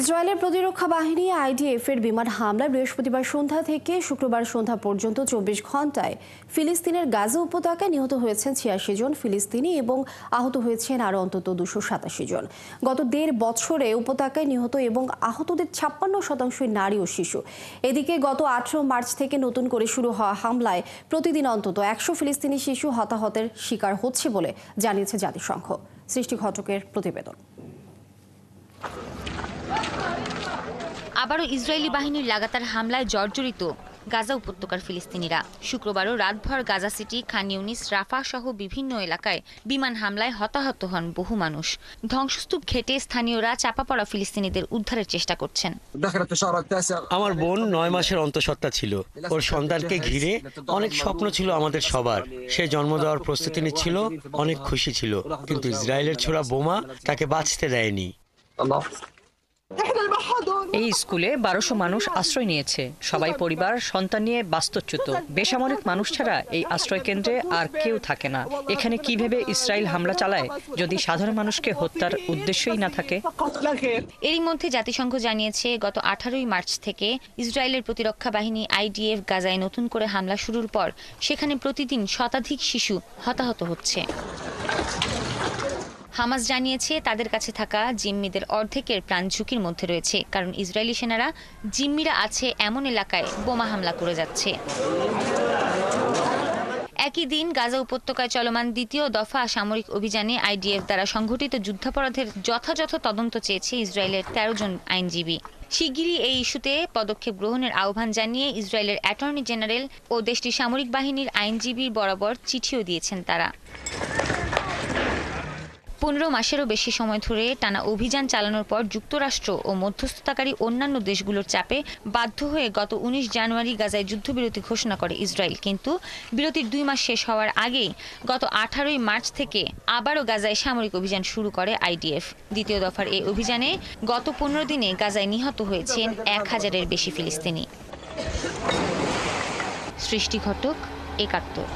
ইসরায়েলের প্রতিরক্ষা বাহিনী আইডিএফ এর বিমান হামলায় বৃহস্পতিবার সন্ধ্যা থেকে শুক্রবার সন্ধ্যা পর্যন্ত ২৪ ঘণ্টায় ফিলিস্তিনের গাজা উপত্যকায় নিহত হয়েছেন ৮৬ জন ফিলিস্তিনি এবং আহত হয়েছেন আরও অন্তত ২৮৭ জন। গত ১.৫ বছরে উপত্যকায় নিহত এবং আহতদের ৫৬% নারী ও শিশু। এদিকে গত ১৮ মার্চ থেকে নতুন করে শুরু হওয়া হামলায় প্রতিদিন অন্তত ১০০ ফিলিস্তিনি শিশু হতাহতের শিকার হচ্ছে বলে জানিয়েছে জাতিসংঘ। সৃষ্টি ঘটকের প্রতিবেদন। আবারও ইসরায়েলি বাহিনীর লাগাতার হামলায় জর্জরিত গাজা উপত্যকার ফিলিস্তিনিরা। শুক্রবারও রাতভর গাজা সিটি, খান ইউনিস, রাফা সহ বিভিন্ন এলাকায় বিমান হামলায় হতাহত হন বহু মানুষ। ধ্বংসস্তূপ ঘেঁটে স্থানীয়রা চাপা পড়া ফিলিস্তিনিদের উদ্ধারের চেষ্টা করছেন। আমার বোন ৯ মাসের অন্তঃসত্ত্বা ছিল। ওর সন্তানকে ঘিরে অনেক স্বপ্ন ছিল আমাদের সবার। সে জন্ম দেওয়ার প্রস্তুতি নিচ্ছিল, অনেক খুশি ছিল, কিন্তু ইসরায়েলের ছোড়া বোমা তাকে বাঁচতে দেয়নি। এই স্কুলে ১২০০ মানুষ আশ্রয় নিয়েছে। সবাই পরিবার সন্তান নিয়ে বাস্তুচ্যুত। বেসামরিক মানুষ ছাড়া এই আশ্রয় কেন্দ্রে আর কেউ থাকে না। এখানে কিভাবে ইসরায়েল হামলা চালায় যদি সাধারণ মানুষকে হত্যার উদ্দেশ্যই না থাকে? এরই মধ্যে জাতিসংঘ জানিয়েছে গত ১৮ মার্চ থেকে ইসরায়েলের প্রতিরক্ষা বাহিনী আইডিএফ গাজায় নতুন করে হামলা শুরুর পর সেখানে প্রতিদিন শতাধিক শিশু হতাহত হচ্ছে। হামাস জানিয়েছে তাদের কাছে থাকা জিম্মিদের অর্ধেকের প্রাণ ঝুঁকির মধ্যে রয়েছে, কারণ ইসরায়েলি সেনারা জিম্মিরা আছে এমন এলাকায় বোমা হামলা করে যাচ্ছে। একই দিন গাজা উপত্যকায় চলমান দ্বিতীয় দফা সামরিক অভিযানে আইডিএফ দ্বারা সংঘটিত যুদ্ধাপরাধের যথাযথ তদন্ত চেয়েছে ইসরায়েলের ১৩ জন আইনজীবী। শিগগিরই এই ইস্যুতে পদক্ষেপ গ্রহণের আহ্বান জানিয়ে ইসরায়েলের অ্যাটর্নি জেনারেল ও দেশটির সামরিক বাহিনীর আইনজীবীর বরাবর চিঠিও দিয়েছেন তারা। ১৫ মাসেরও বেশি সময় ধরে টানা অভিযান চালানোর পর যুক্তরাষ্ট্র ও মধ্যস্থতাকারী অন্যান্য দেশগুলোর চাপে বাধ্য হয়ে গত ১৯ জানুয়ারি গাজায় যুদ্ধবিরতি ঘোষণা করে ইসরায়েল। কিন্তু বিরতির ২ মাস শেষ হওয়ার আগেই গত ১৮ মার্চ থেকে আবারও গাজায় সামরিক অভিযান শুরু করে আইডিএফ। দ্বিতীয় দফার এই অভিযানে গত ১৫ দিনে গাজায় নিহত হয়েছেন ১,০০০-এর বেশি ফিলিস্তিনি। সৃষ্টি ঘটক, একাত্তর।